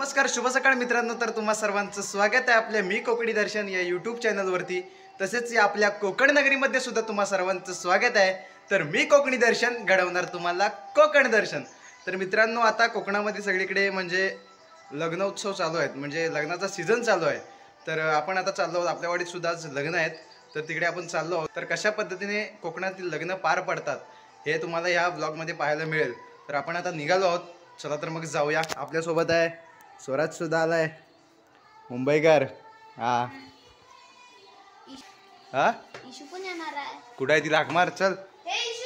नमस्कार, शुभ सकाळ मित्रांनो. तर तुम्हा सर्वांचं स्वागत आहे आपल्या मी कोकणी दर्शन या यूट्यूब चॅनलवरती. तसेच या आपल्या कोकण नगरीमध्ये सुद्धा तुम्हा सर्वांचं स्वागत आहे. तर मी कोकणी दर्शन घडवणार तुम्हाला कोकण दर्शन. तर मित्रांनो, आता कोकणामध्ये सगळीकडे म्हणजे लग्न उत्सव चालू आहेत, म्हणजे लग्नाचा सीझन चालू आहे. तर आपण आता चाललो आहोत, आपल्या वाडीत सुद्धा आज लग्न आहेत, तर तिकडे आपण चाललो आहोत. तर कशा पद्धतीने कोकणातील लग्न पार पडतात हे तुम्हाला या ब्लॉगमध्ये पाहायला मिळेल. तर आपण आता निघालो आहोत, चला तर मग जाऊया. आपल्यासोबत आहे स्वराज सुद्धा आलाय, मुंबईकर. हा हा इशू पण येणार आहे. कुठे आहे ती? हाक मार, चल. हे इशू.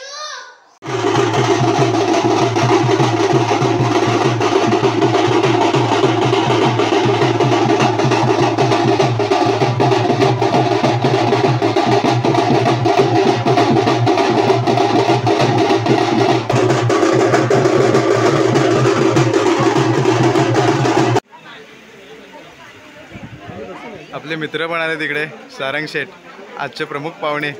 आपले मित्र पण आले तिकडे, सारंग शेठ आजचे प्रमुख पाहुणे.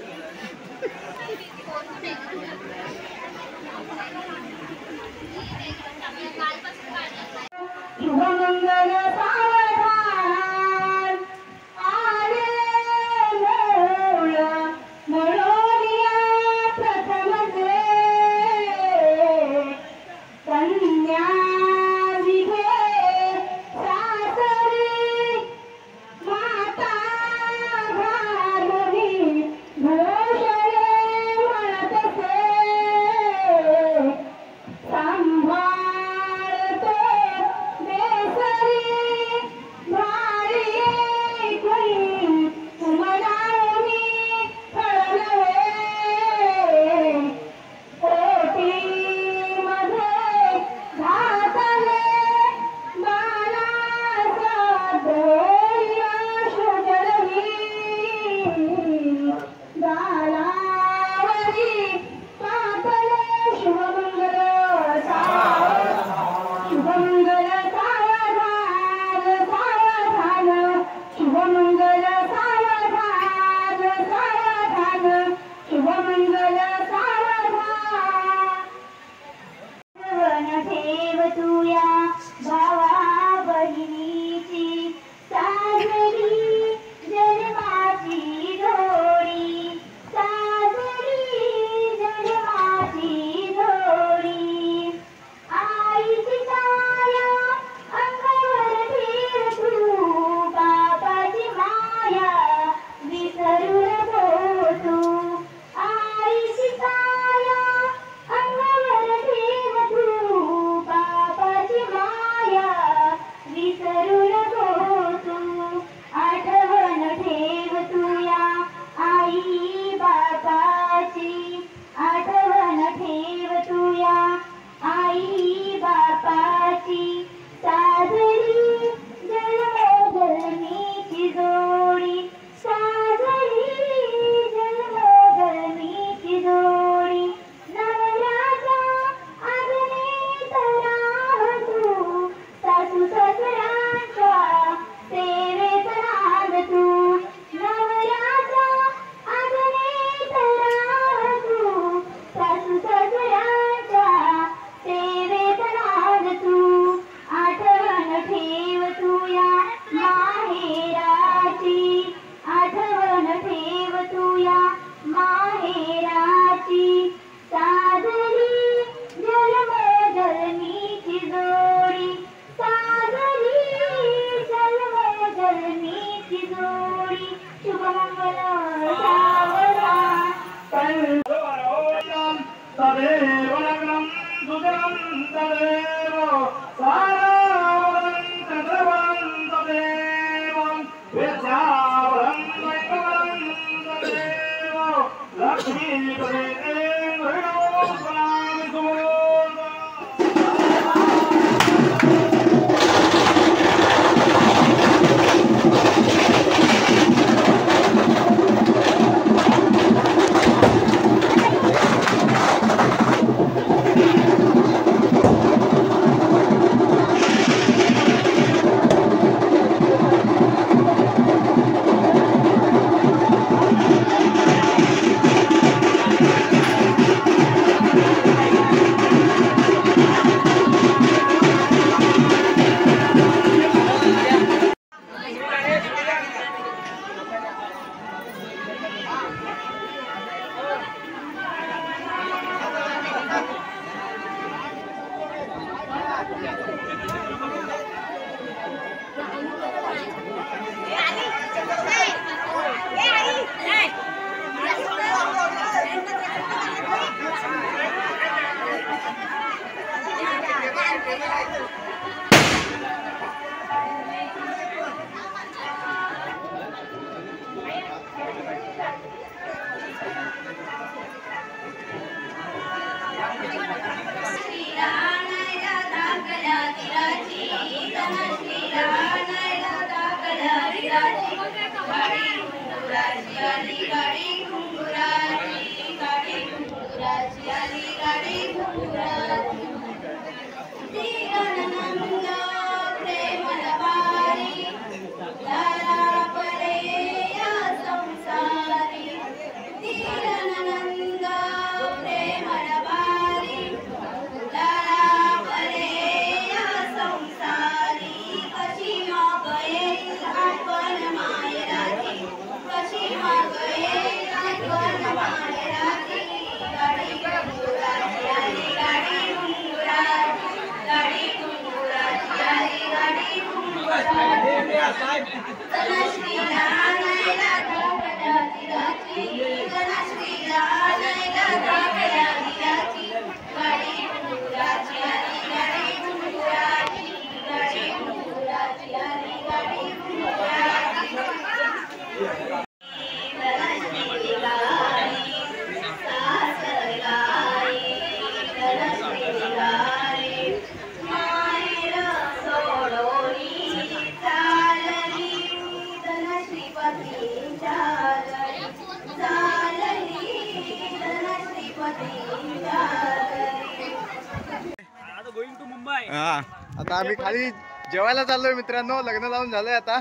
आता आम्ही खाली जेवायला चाललोय मित्रांनो. लग्न लावून झालंय आता.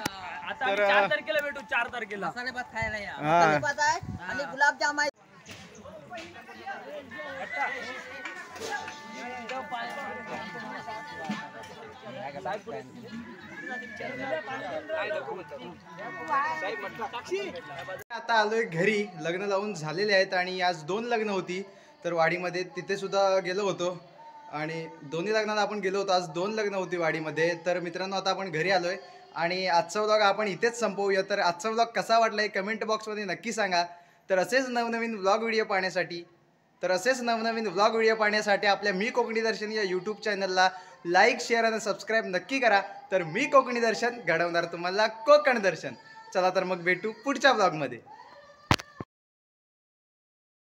तर 4 तारखेला भेटू. 4 तारखेला मसाले भात खायला या. हा. मसाले भात आहे आणि गुलाबजाम आहे. आता आलोय घरी. लग्न लावून झालेले आहेत आणि आज 2 लग्न होती. तर वाडीमध्ये तिथे सुद्धा गेलो होतो आणि दोन्ही लग्नाला आपण गेलो होतो. आज 2 लग्न होती वाडीमध्ये. तर मित्रांनो आता आपण घरी आलोय आणि आजचा व्लॉग आपण इथेच संपवूया. तर आजचा व्लॉग कसा वाटलाय कमेंट बॉक्समध्ये नक्की सांगा. तर असेच नवनवीन व्लॉग व्हिडिओ पाहण्यासाठी आपल्या मी कोकणी दर्शन या यूट्यूब चॅनलला लाईक शेअर आणि सबस्क्राईब नक्की करा. तर मी कोकणी दर्शन घडवणार तुम्हाला कोकण दर्शन. चला तर मग भेटू पुढच्या व्लॉगमध्ये.